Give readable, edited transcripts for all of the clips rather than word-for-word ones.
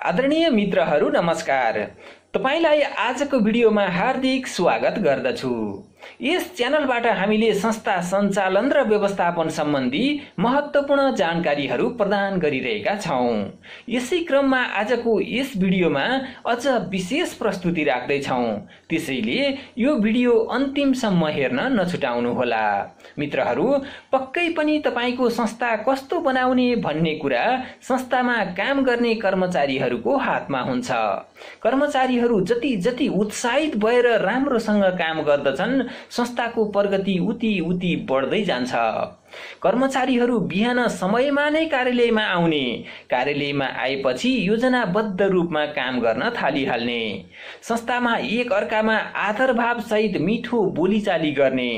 आदरणीय मित्रहरू नमस्कार। तपाईलाई आजको भिडियोमा हार्दिक स्वागत गर्दछु। यस च्यानलबाट हामीले संस्था सञ्चालन र व्यवस्थापन सम्बन्धी महत्त्वपूर्ण जानकारीहरू प्रदान गरिरहेका छौं। यसै क्रममा आजको यस भिडियोमा अझ विशेष प्रस्तुति राख्दै छौं। त्यसैले यो भिडियो अन्तिमसम्म हेर्न नछुटाउनु होला। मित्रहरू, पक्कै पनि तपाईको संस्था कस्तो बनाउने भन्ने कुरा संस्थामा काम गर्ने कर्मचारीहरूको हातमा हुन्छ। कर्मचारीहरू जति उत्साहित भएर राम्रोसँग काम गर्दछन्, संस्थाको प्रगति उति बढ्दै जान्छ। कर्मचारीहरू बिहान समयमा नै कार्यालयमा आउने, कार्यालयमा आएपछि योजनाबद्ध रूपमा काम गर्न थालिहाल्ने, संस्थामा एक अर्कामा आदरभाव सहित मिठो बोलीचाली गर्ने,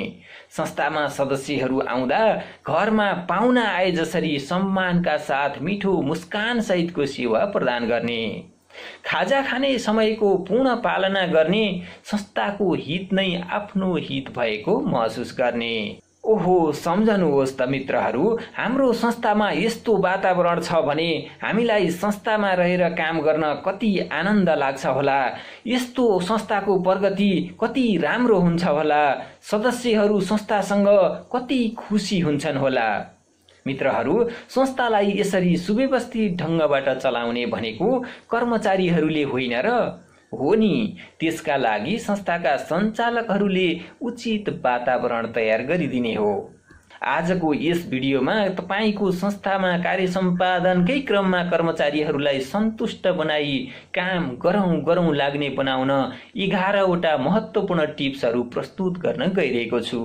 संस्थामा सदस्यहरू आउँदा घरमा पाहुना आए जसरी सम्मानका साथ मिठो मुस्कान सहितको सेवा प्रदान गर्ने, खाजा खाने समयको पूर्ण पालना गर्ने, संस्थाको हित नै आफ्नो हित भएको महसुस गर्ने। ओहो, सम्झनुहोस् त मित्रहरू, हाम्रो संस्थामा यस्तो वातावरण छ भने हामीलाई संस्थामा रहेर काम गर्न कति आनन्द लाग्छ होला, यस्तो संस्थाको प्रगति कति राम्रो हुन्छ होला, सदस्यहरू संस्थासँग कति खुसी हुन्छन् होला। मित्रहरू, संस्थालाई यसरी सुव्यवस्थित ढंगबाट चलाउने भनेको कर्मचारीहरूले होइन र हो नि, त्यसका लागि संस्थाका सञ्चालकहरूले उचित वातावरण तयार गरिदिने हो। आजको यस भिडियोमा तपाईको संस्थामा कार्य सम्पादनकै क्रममा कर्मचारीहरूलाई सन्तुष्ट बनाई काम गरौँ लाग्ने बनाउन 11वटा महत्त्वपूर्ण टिप्सहरू प्रस्तुत गर्न गइरहेको छु,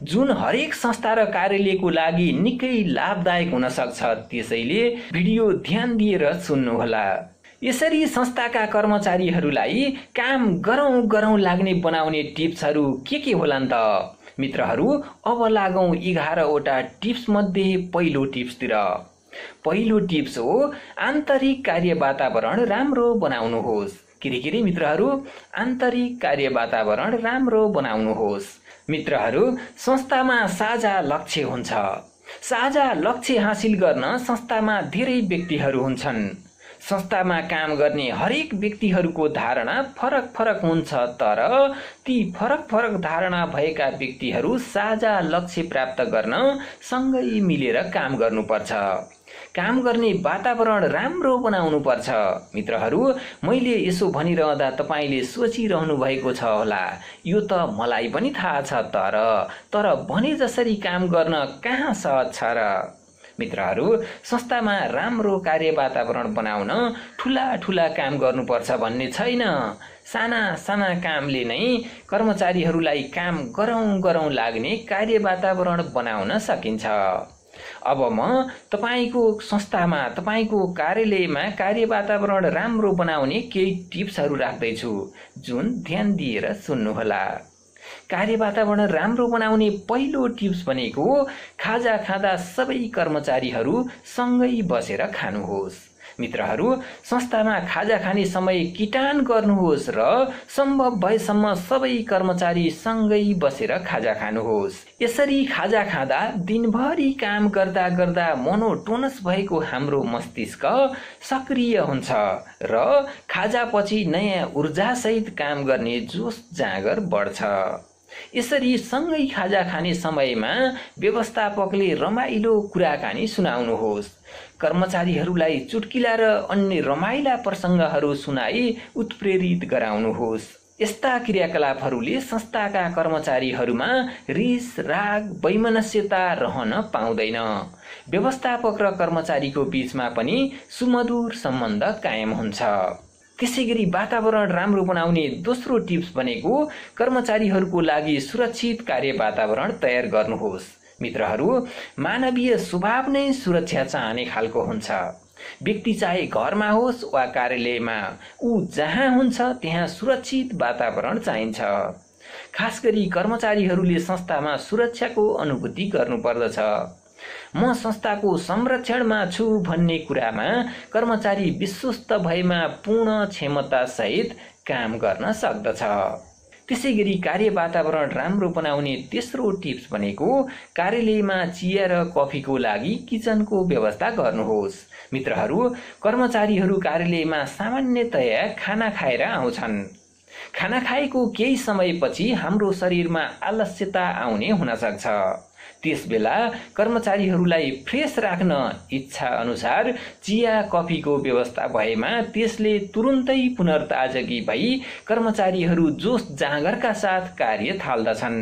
जुन हरेक संस्था र कार्यालयको लागि निकै लाभदायक हुन सक्छ। त्यसैले भिडियो ध्यान दिएर सुन्नुहोला। यसरी संस्थाका कर्मचारीहरूलाई काम गरौँ लाग्ने बनाउने टिप्सहरू के होलान् त? मित्रहरू, अब लागौं 11वटा टिप्स मध्ये पहिलो टिप्सतिर। पहिलो टिप्स हो आन्तरिक कार्य वातावरण राम्रो बनाउनुहोस्। के मित्रहरू, आन्तरिक कार्य वातावरण राम्रो बनाउनुहोस्। मित्रहरू, संस्थामा साझा लक्ष्य हुन्छ। साझा लक्ष्य हासिल गर्न संस्थामा धेरै व्यक्तिहरू हुन्छन्। संस्थामा काम गर्ने हरेक व्यक्तिहरूको धारणा फरक हुन्छ, तर ती फरक धारणा भएका व्यक्तिहरू साझा लक्ष्य प्राप्त गर्न सँगै मिलेर काम गर्नुपर्छ। काम गर्ने वातावरण राम्रो बनाउनु पर्छ। मित्रहरू, मैले यसो भनिरहँदा तपाईले सोचिरहनु भएको छ होला, यो त मलाई पनि थाहा छ, तर भने जसरी काम गर्न कहाँ सहज छ र? मित्रहरू, संस्थामा राम्रो कार्य वातावरण बनाउन ठूला काम गर्नुपर्छ भन्ने छैन। साना कामले नै कर्मचारीहरूलाई काम गरौँ लाग्ने कार्य वातावरण बनाउन सकिन्छ। अब म तपाईको संस्थामा, तपाईको कार्यालयमा कार्य वातावरण राम्रो बनाउने केही टिप्सहरू राख्दैछु, जुन ध्यान दिएर सुन्नुहोला। कार्य वातावरण राम्रो बनाउने पहिलो टिप्स भनेको खाजा खाँदा सबै कर्मचारीहरू सँगै बसेर खानुहोस्। मित्रहरू, संस्थामा खाजा खाने समय किटान गर्नुहोस् र सम्भव भएसम्म सबै कर्मचारी सँगै बसेर खाजा खानुहोस्। यसरी खाजा खाँदा दिनभरि काम गर्दा मोनोटोनस भएको हाम्रो मस्तिष्क सक्रिय हुन्छ र खाजापछि नयाँ ऊर्जासहित काम गर्ने जोस जाँगर बढ्छ। यसरी सँगै खाजा खाने समयमा व्यवस्थापकले रमाइलो कुराकानी सुनाउनुहोस्। कर्मचारीहरूलाई चुटकिला र अन्य रमाइला प्रसङ्गहरू सुनाई उत्प्रेरित गराउनुहोस्। यस्ता क्रियाकलापहरूले संस्थाका कर्मचारीहरूमा रिस, राग, वैमनस्यता रहन पाउँदैन। व्यवस्थापक र कर्मचारीको बीचमा पनि सुमधुर सम्बन्ध कायम हुन्छ। त्यसैगरी वातावरण राम्रो बनाउने दोस्रो टिप्स भनेको कर्मचारीहरूको लागि सुरक्षित कार्य वातावरण तयार गर्नुहोस्। मित्रहरू, मानवीय स्वभाव नै सुरक्षा चाहने खालको हुन्छ। व्यक्ति चाहे घरमा होस् वा कार्यालयमा, ऊ जहाँ हुन्छ त्यहाँ सुरक्षित वातावरण चाहिन्छ। खास गरी कर्मचारीहरूले संस्थामा सुरक्षाको अनुभूति गर्नुपर्दछ। म संस्थाको संरक्षणमा छु भन्ने कुरामा कर्मचारी विश्वस्त भएमा पूर्ण क्षमता सहित काम गर्न सक्दछ। त्यसैगरी कार्य वातावरण राम्रो बनाउने तेस्रो टिप्स भनेको कार्यालयमा चिया र कफीको लागि किचनको व्यवस्था गर्नुहोस्। मित्रहरू, कर्मचारीहरू कार्यालयमा सामान्यतया खाना खाएर आउँछन्। खाना खाएको केही समयपछि हाम्रो शरीरमा आलस्यता आउने हुन सक्छ। त्यसबेला कर्मचारीहरूलाई फ्रेस राख्न इच्छा अनुसार चिया कफीको व्यवस्था भएमा त्यसले तुरुन्तै पुनर्ताजगी भई कर्मचारीहरू जोस जाँगरका साथ कार्य थाल्दछन्।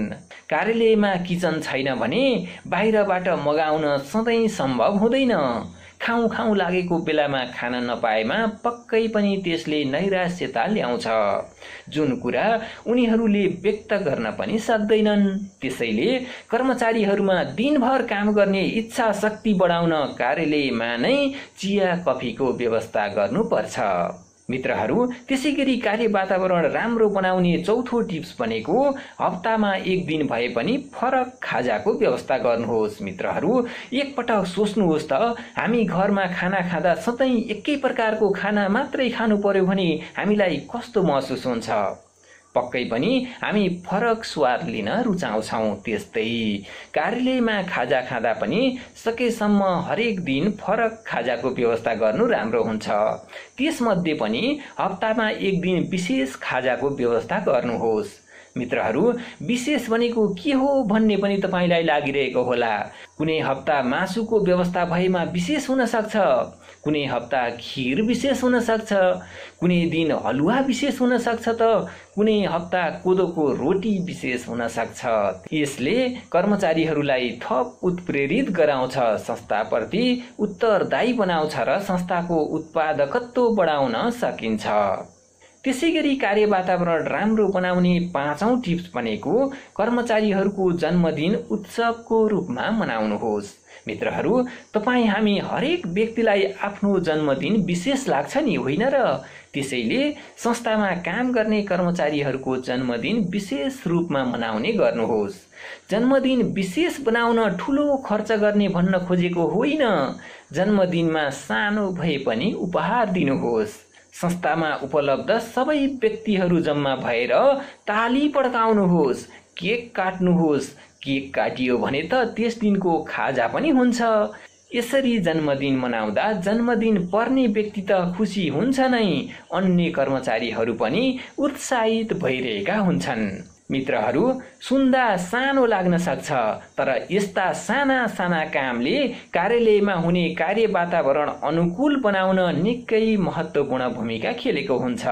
कार्यालयमा किचन छैन भने बाहिरबाट मगाउन सधैँ सम्भव हुँदैन। खाउँ खाउँ लागेको बेलामा खान नपाएमा पक्कै पनि त्यसले नैराश्यता ल्याउँछ, जुन कुरा उनीहरूले व्यक्त गर्न पनि सक्दैनन्। त्यसैले कर्मचारीहरूमा दिनभर काम गर्ने इच्छा शक्ति बढाउन कार्यालयमा नै चिया कफीको व्यवस्था गर्नुपर्छ। मित्रहरू, त्यसैगरी कार्य वातावरण राम्रो बनाउने चौथो टिप्स भनेको हप्तामा एक दिन भए पनि फरक खाजाको व्यवस्था गर्नुहोस्। मित्रहरू, एकपटक सोच्नुहोस् त, हामी घरमा खाना खाँदा सधैँ एकै प्रकारको खाना मात्रै खानु पर्यो भने हामीलाई कस्तो महसुस हुन्छ? पक्कै पनि हामी फरक स्वाद लिन रुचाउँछौँ। त्यस्तै कार्यालयमा खाजा खाँदा पनि सकेसम्म हरेक दिन फरक खाजाको व्यवस्था गर्नु राम्रो हुन्छ। त्यसमध्ये पनि हप्तामा एक दिन विशेष खाजाको व्यवस्था गर्नुहोस्। मित्रहरू, विशेष भनेको के हो भन्ने पनि तपाईलाई लागिरहेको होला। कुनै हप्ता मासुको व्यवस्था भएमा विशेष हुन सक्छ, कुनै हप्ता खिर विशेष हुन सक्छ, कुनै दिन हलुवा विशेष हुन सक्छ त कुनै हप्ता कोदोको रोटी विशेष हुन सक्छ। यसले कर्मचारीहरूलाई थप उत्प्रेरित गराउँछ, संस्थाप्रति उत्तरदायी बनाउँछ र संस्थाको उत्पादकत्व बढाउन सकिन्छ। त्यसैगरी कार्य वातावरण राम्रो बनाउने पाँचौं टिप्स भनेको कर्मचारीहरूको जन्मदिन उत्सवको रूपमा मनाउनुहोस्। मित्रहरू, तपाईँ हामी हरेक व्यक्तिलाई आफ्नो जन्मदिन विशेष लाग्छ नि, होइन र? त्यसैले संस्थामा काम गर्ने कर्मचारीहरूको जन्मदिन विशेष रूपमा मनाउने गर्नुहोस्। जन्मदिन विशेष बनाउन ठुलो खर्च गर्ने भन्न खोजेको होइन, जन्मदिनमा सानो भए पनि उपहार दिनुहोस्। संस्थामा उपलब्ध सबै व्यक्तिहरू जम्मा भएर ताली पड्काउनुहोस्, केक काट्नुहोस्। केक काटियो भने त त्यस दिनको खाजा पनि हुन्छ। यसरी जन्मदिन मनाउँदा जन्मदिन पर्ने व्यक्ति त खुसी हुन्छ नै, अन्य कर्मचारीहरू पनि उत्साहित भइरहेका हुन्छन्। मित्रहरू, सुन्दा सानो लाग्न सक्छ, तर यस्ता साना साना कामले कार्यालयमा हुने कार्य वातावरण अनुकूल बनाउन निकै महत्त्वपूर्ण भूमिका खेलेको हुन्छ।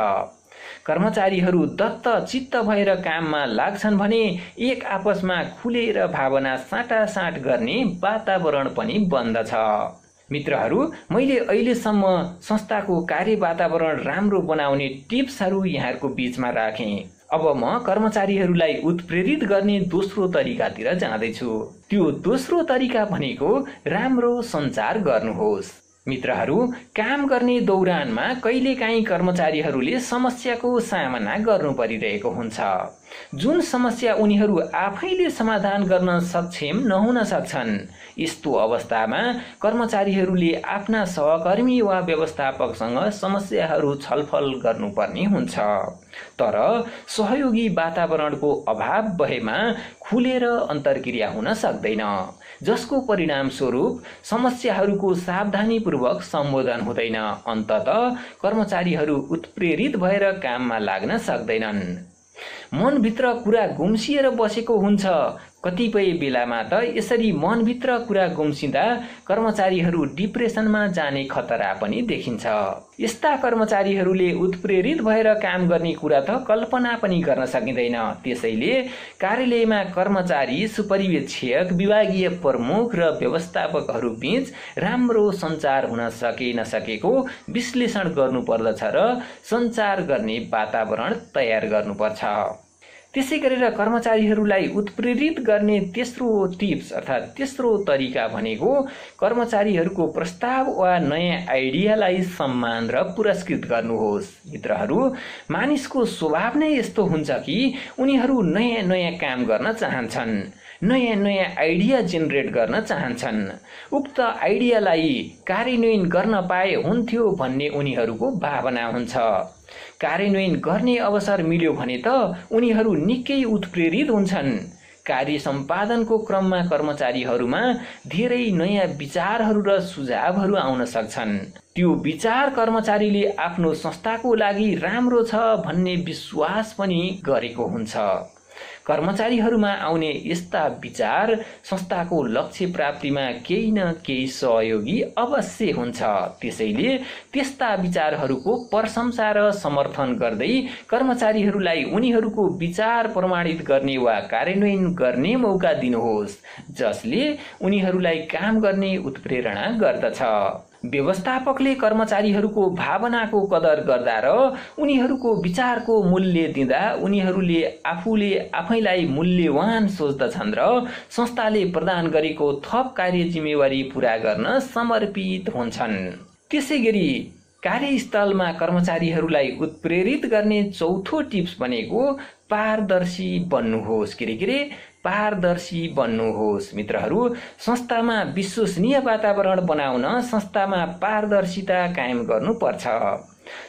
कर्मचारीहरू दत्त चित्त भएर काममा लाग्छन् भने एक आपसमा खुलेर भावना साटासाट गर्ने वातावरण पनि बन्दछ। मित्रहरू, मैले अहिलेसम्म संस्थाको कार्य वातावरण राम्रो बनाउने टिप्सहरू यहाँहरूको बीचमा राखेँ। अब म कर्मचारीहरूलाई उत्प्रेरित गर्ने दोस्रो तरिकातिर जाँदैछु। त्यो दोस्रो तरिका भनेको राम्रो सञ्चार गर्नुहोस्। मित्रहरू, काम गर्ने दौरानमा कहिलेकाहीँ कर्मचारीहरूले समस्याको सामना गर्नु परिरहेको हुन्छ, जुन समस्या उनीहरू आफैले समाधान गर्न सक्षम नहुन सक्छन्। यस्तो अवस्थामा कर्मचारीहरूले आफ्ना सहकर्मी वा व्यवस्थापकसँग समस्याहरू छलफल गर्नुपर्ने हुन्छ। तर सहयोगी वातावरणको अभाव भएमा खुलेर अन्तर्क्रिया हुन सक्दैन, जसको परिणाम स्वरूप समस्याहरूको सावधानीपूर्वक सम्बोधन हुँदैन। अन्ततः कर्मचारीहरू उत्प्रेरित भएर काममा लाग्न सक्दैनन्। मनभित्र कुरा गुम्सिएर बसेको हुन्छ। कतिपय बेलामा त यसरी मनभित्र कुरा गुम्सिँदा कर्मचारीहरू डिप्रेसनमा जाने खतरा पनि देखिन्छ। यस्ता कर्मचारीहरूले उत्प्रेरित भएर काम गर्ने कुरा त कल्पना पनि गर्न सकिँदैन। त्यसैले कार्यालयमा कर्मचारी, सुपरिवेक्षक, विभागीय प्रमुख र व्यवस्थापकहरू बीच राम्रो सञ्चार हुन सके नसकेको विश्लेषण गर्नुपर्दछ र सञ्चार गर्ने वातावरण तयार गर्नुपर्छ। त्यसै गरेर कर्मचारीहरूलाई उत्प्रेरित गर्ने तेस्रो टिप्स अर्थात् तेस्रो तरिका भनेको कर्मचारीहरूको प्रस्ताव वा नयाँ आइडियालाई सम्मान र पुरस्कृत गर्नुहोस्। मित्रहरू, मानिसको स्वभाव नै यस्तो हुन्छ कि उनीहरू नयाँ नयाँ काम गर्न चाहन्छन्, नयाँ नयाँ आइडिया जेनेरेट गर्न चाहन्छन्। उक्त आइडियालाई कार्यान्वयन गर्न पाए हुन्थ्यो भन्ने उनीहरूको भावना हुन्छ। कार्यान्वयन गर्ने अवसर मिल्यो भने त उनीहरू निकै उत्प्रेरित हुन्छन्। कार्य सम्पादनको क्रममा कर्मचारीहरूमा धेरै नयाँ विचारहरू र सुझावहरू आउन सक्छन्। त्यो विचार कर्मचारीले आफ्नो संस्थाको लागि राम्रो छ भन्ने विश्वास पनि गरेको हुन्छ। कर्मचारीहरूमा आउने यस्ता विचार संस्थाको लक्ष्य प्राप्तिमा केही न केही सहयोगी अवश्य हुन्छ। त्यसैले त्यस्ता विचारहरूको प्रशंसा र समर्थन गर्दै कर्मचारीहरूलाई उनीहरूको विचार प्रमाणित गर्ने वा कार्यान्वयन गर्ने मौका दिनुहोस्, जसले उनीहरूलाई काम गर्ने उत्प्रेरणा गर्दछ। व्यवस्थापकले कर्मचारीहरूको भावनाको कदर गर्दा र उनीहरूको विचारको मूल्य दिँदा उनीहरूले आफूले आफैलाई मूल्यवान सोच्दछन् र संस्थाले प्रदान गरेको थप कार्य जिम्मेवारी पूरा गर्न समर्पित हुन्छन्। त्यसैगरी कार्यस्थलमा कर्मचारीहरूलाई उत्प्रेरित गर्ने चौथो टिप्स भनेको पारदर्शी बन्नुहोस्। पारदर्शी बन्नुहोस्। मित्रहरू, संस्थामा विश्वसनीय वातावरण बनाउन संस्थामा पारदर्शिता कायम गर्नुपर्छ।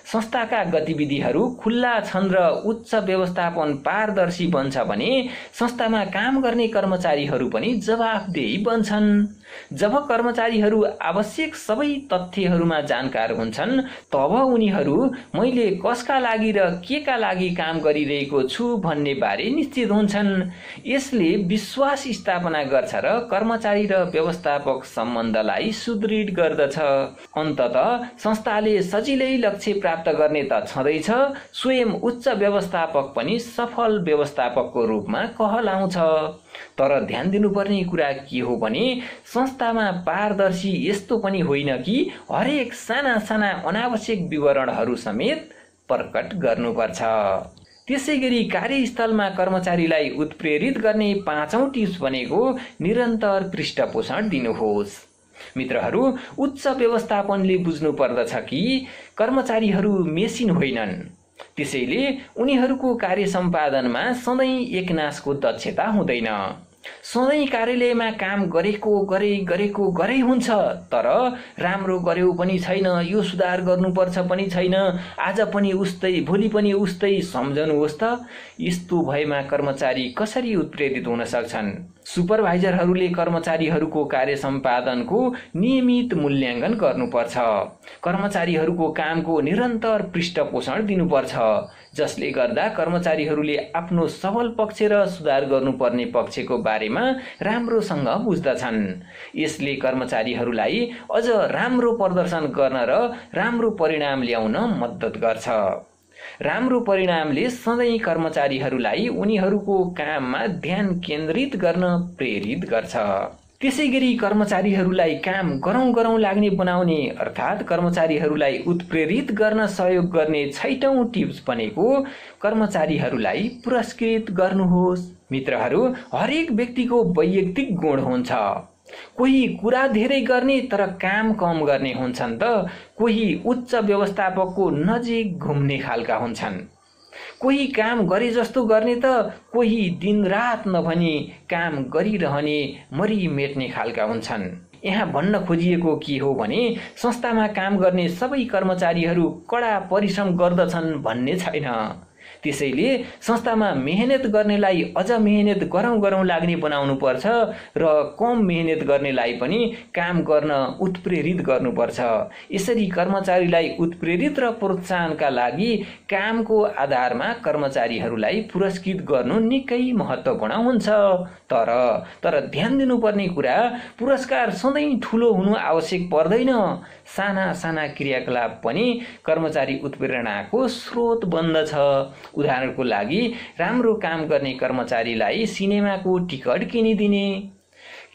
संस्थाका गतिविधिहरू खुल्ला छन् र उच्च व्यवस्थापन पारदर्शी बन्छ भने संस्थामा काम गर्ने कर्मचारीहरू पनि जवाफदेही बन्छन्। जब कर्मचारीहरू आवश्यक सबै तथ्यहरूमा जानकार हुन्छन् तब उनीहरू मैले कसका लागि र केका लागि काम गरिरहेको छु भन्ने बारे निश्चित हुन्छन्। यसले विश्वास स्थापना गर्छ र कर्मचारी र व्यवस्थापक सम्बन्धलाई सुदृढ गर्दछ। अन्ततः संस्थाले सजिलै लक्ष्य प्राप्त गर्ने त छँदैछ, स्वयं उच्च व्यवस्थापक पनि सफल व्यवस्थापकको रूपमा कहलाउँछ। तर ध्यान दिनुपर्ने कुरा के हो भने संस्थामा पारदर्शी यस्तो पनि होइन कि हरेक साना साना अनावश्यक विवरणहरू समेत प्रकट गर्नुपर्छ। त्यसैगरी कार्यस्थलमा कर्मचारीलाई उत्प्रेरित गर्ने पाँचौं टिप्स भनेको निरन्तर पृष्ठपोषण दिनुहोस्। मित्रहरू, उच्च व्यवस्थापनले बुझ्नु पर्दछ कि कर्मचारीहरू मेसिन होइनन्। त्यसैले उनीहरूको कार्य सम्पादनमा सधैँ एकनासको दक्षता हुँदैन। सधैँ कार्यालयमा काम गरेकै हुन्छ, तर राम्रो गर्यो पनि छैन, यो सुधार गर्नुपर्छ पनि छैन, आज पनि उस्तै भोलि पनि उस्तै, सम्झनुहोस् त। यस्तो भएमा कर्मचारी कसरी उत्प्रेरित हुन सक्छन्? सुपरभाइजरहरूले कर्मचारीहरूको कार्य सम्पादनको नियमित मूल्याङ्कन गर्नुपर्छ। कर्मचारीहरूको कामको निरन्तर पृष्ठपोषण दिनुपर्छ, जसले गर्दा कर्मचारीहरूले आफ्नो सबल पक्ष र सुधार गर्नुपर्ने पक्षको बारेमा राम्रोसँग बुझ्दछन्। यसले कर्मचारीहरूलाई अझ राम्रो प्रदर्शन गर्न र राम्रो परिणाम ल्याउन मद्दत गर्छ। राम्रो परिणामले सधैँ कर्मचारीहरूलाई उनीहरूको काममा ध्यान केन्द्रित गर्न प्रेरित गर्छ। त्यसैगरी कर्मचारीहरूलाई काम गरौँ लाग्ने बनाउने अर्थात् कर्मचारीहरूलाई उत्प्रेरित गर्न सहयोग गर्ने 6औं टिप्स भनेको कर्मचारीहरूलाई पुरस्कृत गर्नुहोस्। मित्रहरू, हरेक व्यक्तिको वैयक्तिक गुण हुन्छ। कोही कुरा धेरै गर्ने तर काम कम गर्ने हुन्छन् त कोही उच्च व्यवस्थापकको नजिक घुम्ने खालका हुन्छन्। कोही काम गरे जस्तो गर्ने त कोही दिनरात नभनी काम गरिरहने मरिमेट्ने खालका हुन्छन्। यहाँ भन्न खोजिएको के हो भने संस्थामा काम गर्ने सबै कर्मचारीहरू कडा परिश्रम गर्दछन् भन्ने छैन। त्यसैले संस्थामा मेहनत गर्नेलाई अझ मेहनत गरौँ लाग्ने बनाउनु पर्छ र कम मेहनत गर्नेलाई पनि काम गर्न उत्प्रेरित गर्नुपर्छ। यसरी कर्मचारीलाई उत्प्रेरित र प्रोत्साहनका लागि कामको आधारमा कर्मचारीहरूलाई पुरस्कृत गर्नु निकै महत्त्वपूर्ण हुन्छ। तर ध्यान दिनुपर्ने कुरा पुरस्कार सधैँ ठुलो हुनु आवश्यक पर्दैन। साना साना क्रियाकलाप पनि कर्मचारी उत्प्रेरणाको स्रोत बन्दछ। उदाहरणको लागि राम्रो काम गर्ने कर्मचारीलाई सिनेमाको टिकट किनिदिने,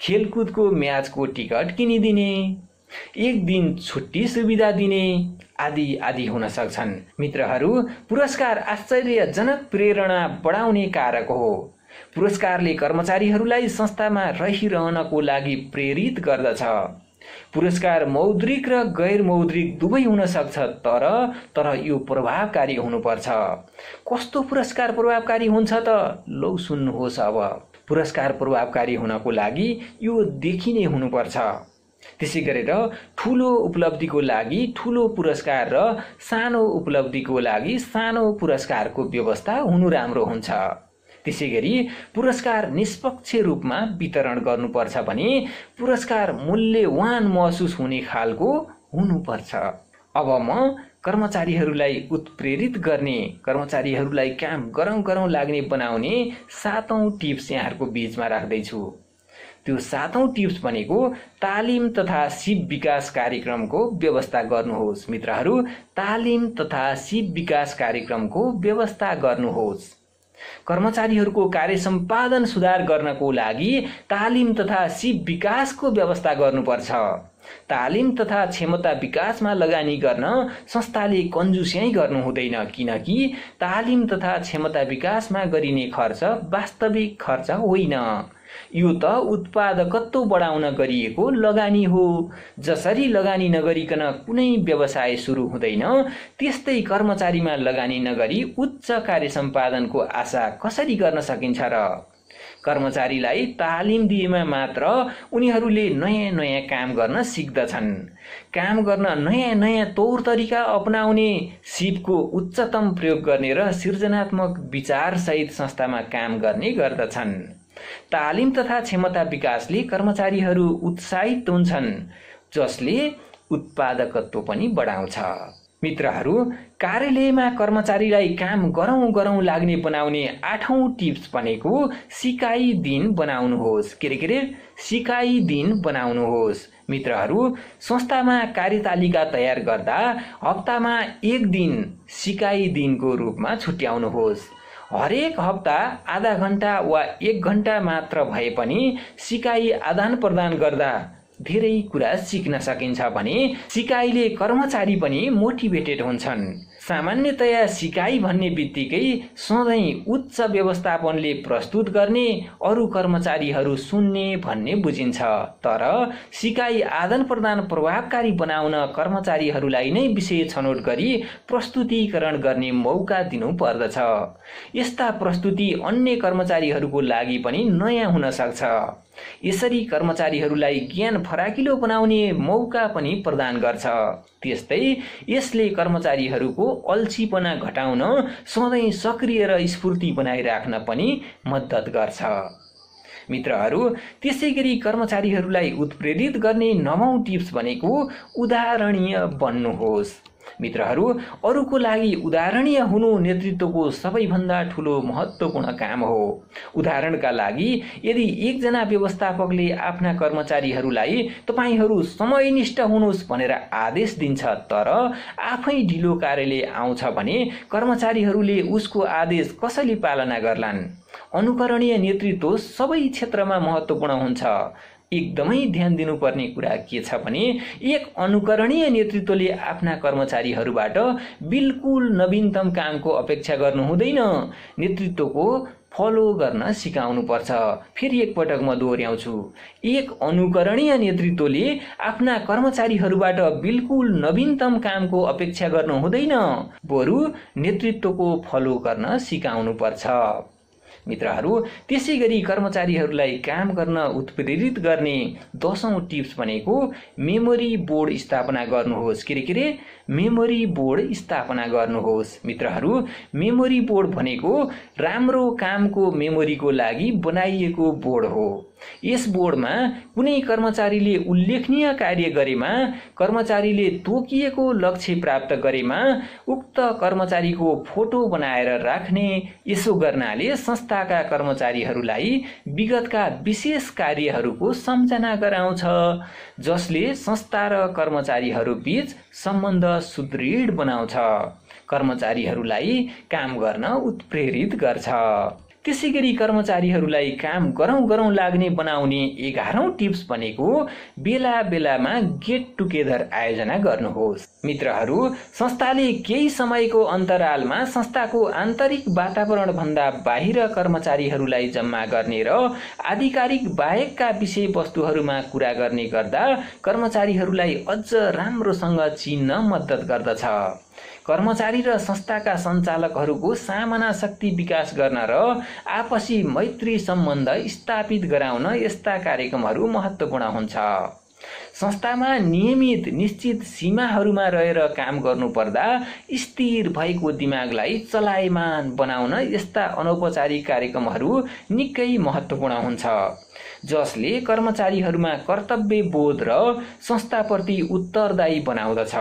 खेलकुदको म्याचको टिकट किनिदिने, एक दिन छुट्टी सुविधा दिने आदि हुन सक्छन्। मित्रहरू, पुरस्कार आश्चर्यजनक प्रेरणा बढाउने कारक हो। पुरस्कारले कर्मचारीहरूलाई संस्थामा रहिरहनको लागि प्रेरित गर्दछ। पुरस्कार मौद्रिक र गैर मौद्रिक दुवै हुन सक्छ, तर यो प्रभावकारी हुनुपर्छ। कस्तो पुरस्कार प्रभावकारी हुन्छ त? लौ सुन्नुहोस् अब। पुरस्कार प्रभावकारी हुनको लागि यो देखिने हुनुपर्छ। त्यसै गरेर ठुलो उपलब्धिको लागि ठुलो पुरस्कार र सानो उपलब्धिको लागि सानो पुरस्कारको व्यवस्था हुनु राम्रो हुन्छ। त्यसैगरी पुरस्कार निष्पक्ष रूपमा वितरण गर्नुपर्छ भने पुरस्कार मूल्यवान महसुस हुने खालको हुनुपर्छ। अब म कर्मचारीहरूलाई उत्प्रेरित गर्ने, कर्मचारीहरूलाई काम गरौँ लाग्ने बनाउने 7औं टिप्स यहाँहरूको बीचमा राख्दैछु। त्यो 7औं टिप्स भनेको तालिम तथा सिप विकास कार्यक्रमको व्यवस्था गर्नुहोस्। मित्रहरू, तालिम तथा सिप विकास कार्यक्रमको व्यवस्था गर्नुहोस्। कर्मचारीहरूको कार्य सम्पादन सुधार गर्नको लागि तालिम तथा सिप विकासको व्यवस्था गर्नुपर्छ। तालिम तथा क्षमता विकासमा लगानी गर्न संस्थाले कन्जुस्याइ गर्नु हुँदैन, किनकि तालिम तथा क्षमता विकासमा गरिने खर्च वास्तविक खर्च होइन। यो त उत्पादकत्व बढाउन गरिएको लगानी हो। जसरी लगानी नगरिकन कुनै व्यवसाय सुरु हुँदैन, त्यस्तै कर्मचारीमा लगानी नगरी उच्च कार्य सम्पादनको आशा कसरी गर्न सकिन्छ र? कर्मचारीलाई तालिम दिएमा मात्र उनीहरूले नयाँ काम गर्न सिक्दछन्। काम गर्न नयाँ तौर तरिका अपनाउने, सिपको उच्चतम प्रयोग गर्ने र सृजनात्मक विचारसहित संस्थामा काम गर्ने गर्दछन्। तालिम तथा क्षमता विकासले कर्मचारीहरू उत्साहित हुन्छन्, जसले उत्पादकत्व पनि बढाउँछ। मित्रहरू, कार्यालयमा कर्मचारीलाई काम गरौँ लाग्ने बनाउने 8औं टिप्स भनेको सिकाइ दिन बनाउनुहोस्। के सिकाइ दिन बनाउनुहोस्। मित्रहरू, संस्थामा कार्यतालिका तयार गर्दा हप्तामा 1 दिन सिकाइ दिनको रूपमा छुट्याउनुहोस्। हरेक हप्ता आधा घण्टा वा 1 घण्टा मात्र भए पनि सिकाइ आदान प्रदान गर्दा धेरै कुरा सिक्न सकिन्छ भने सिकाइले कर्मचारी पनि मोटिभेटेड हुन्छन्। सामान्यतया सिकाइ भन्ने बित्तिकै सधैँ उच्च व्यवस्थापनले प्रस्तुत गर्ने, अरू कर्मचारीहरू सुन्ने भन्ने बुझिन्छ। तर सिकाइ आदान प्रदान प्रभावकारी बनाउन कर्मचारीहरूलाई नै विषय छनौट गरी प्रस्तुतिकरण गर्ने मौका दिनु पर्दछ। यस्ता प्रस्तुति अन्य कर्मचारीहरूको लागि पनि नयाँ हुन सक्छ। यसरी कर्मचारीहरूलाई ज्ञान फराकिलो बनाउने मौका पनि प्रदान गर्छ। त्यस्तै यसले कर्मचारीहरूको अल्छीपना घटाउन, सधैँ सक्रिय र स्फूर्ति बनाइराख्न पनि मद्दत गर्छ। मित्रहरू, त्यसैगरी कर्मचारीहरूलाई उत्प्रेरित गर्ने 9औं टिप्स भनेको उदाहरणीय बन्नुहोस्। मित्रहरू, अरूको लागि उदाहरणीय हुनु नेतृत्वको सबैभन्दा ठूलो महत्त्वपूर्ण काम हो। उदाहरणका लागि, यदि एकजना व्यवस्थापकले आफ्ना कर्मचारीहरूलाई तपाईहरू समयनिष्ठ हुनुहोस् भनेर आदेश दिन्छ तर आफै ढिलो कार्यालय आउँछ भने कर्मचारीहरूले उसको आदेश कसरी पालना गर्लान्? अनुकरणीय नेतृत्व सबै क्षेत्रमा महत्त्वपूर्ण हुन्छ। एकदमै ध्यान दिनुपर्ने कुरा के छ भने एक अनुकरणीय नेतृत्वले आफ्ना कर्मचारीहरूबाट बिल्कुल नवीनतम कामको अपेक्षा गर्नु हुँदैन। नेतृत्वको फलो गर्न सिकाउनु पर्छ। फेरि एकपटक म दोहोर्याउँछु, एक अनुकरणीय नेतृत्वले आफ्ना कर्मचारीहरूबाट बिल्कुल नवीनतम कामको अपेक्षा गर्नु हुँदैन, बरु नेतृत्वको फलो गर्न सिकाउनु पर्छ। मित्रहरू, त्यसैगरी कर्मचारीहरूलाई काम गर्न उत्प्रेरित गर्ने 10औं टिप्स भनेको मेमोरी बोर्ड स्थापना गर्नुहोस्। के मेमोरी बोर्ड स्थापना गर्नुहोस्। मित्रहरू, मेमोरी बोर्ड भनेको राम्रो कामको मेमोरीको लागि बनाइएको बोर्ड हो। यस बोर्डमा कुनै कर्मचारीले उल्लेखनीय कार्य गरेमा, कर्मचारीले तोकिएको लक्ष्य प्राप्त गरेमा उक्त कर्मचारीको फोटो बनाएर राख्ने। यसो गर्नाले संस्थाका कर्मचारीहरूलाई विगतका विशेष कार्यहरूको सम्झना गराउँछ, जसले संस्था र कर्मचारीहरू बीच सम्बन्ध सुदृढ बनाउँछ, कर्मचारीहरूलाई काम गर्न उत्प्रेरित गर्छ। त्यसैगरी कर्मचारीहरूलाई काम गरौँ लाग्ने बनाउने 11औं टिप्स भनेको बेला बेलामा गेट टुगेदर आयोजना गर्नुहोस्। मित्रहरू, संस्थाले केही समयको अन्तरालमा संस्थाको आन्तरिक वातावरण भन्दा बाहिर कर्मचारीहरूलाई जम्मा गर्ने र आधिकारिक बाहेकका विषयवस्तुहरूमा कुरा गर्ने गर्दा कर्मचारीहरूलाई अझ राम्रोसँग चिन्न मद्दत गर्दछ। कर्मचारी र संस्थाका सञ्चालकहरूको सामना शक्ति विकास गर्न र आपसी मैत्री सम्बन्ध स्थापित गराउन यस्ता कार्यक्रमहरू महत्त्वपूर्ण हुन्छ। संस्थामा नियमित निश्चित सीमाहरूमा रहेर काम गर्नुपर्दा स्थिर भएको दिमागलाई चलायमान बनाउन यस्ता अनौपचारिक कार्यक्रमहरू निकै महत्त्वपूर्ण हुन्छ, जसले कर्मचारीहरूमा कर्तव्य बोध र संस्थाप्रति उत्तरदायी बनाउँदछ।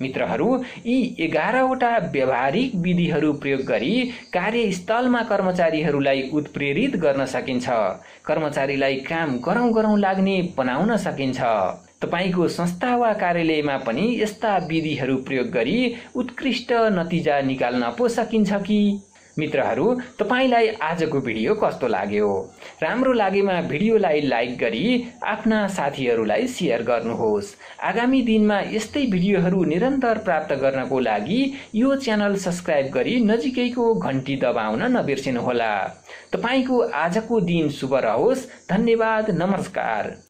मित्रहरू, यी 11वटा व्यावहारिक विधिहरू प्रयोग गरी कार्यस्थलमा कर्मचारीहरूलाई उत्प्रेरित गर्न सकिन्छ, कर्मचारीलाई काम गरौँ लाग्ने बनाउन सकिन्छ। तपाईको संस्था वा कार्यालयमा पनि यस्ता विधिहरू प्रयोग गरी उत्कृष्ट नतिजा निकाल्न पो सकिन्छ कि? मित्रहरू, तपाईलाई आजको भिडियो कस्तो लाग्यो? राम्रो लागेमा भिडियोलाई लाइक गरी आफ्ना साथीहरूलाई सेयर गर्नुहोस्। आगामी दिनमा यस्तै भिडियोहरू निरन्तर प्राप्त गर्नको लागि यो च्यानल सब्स्क्राइब गरी नजिकैको घण्टी दबाउन नबिर्सिनुहोला। तपाईको आजको दिन शुभ रहोस्। धन्यवाद। नमस्कार।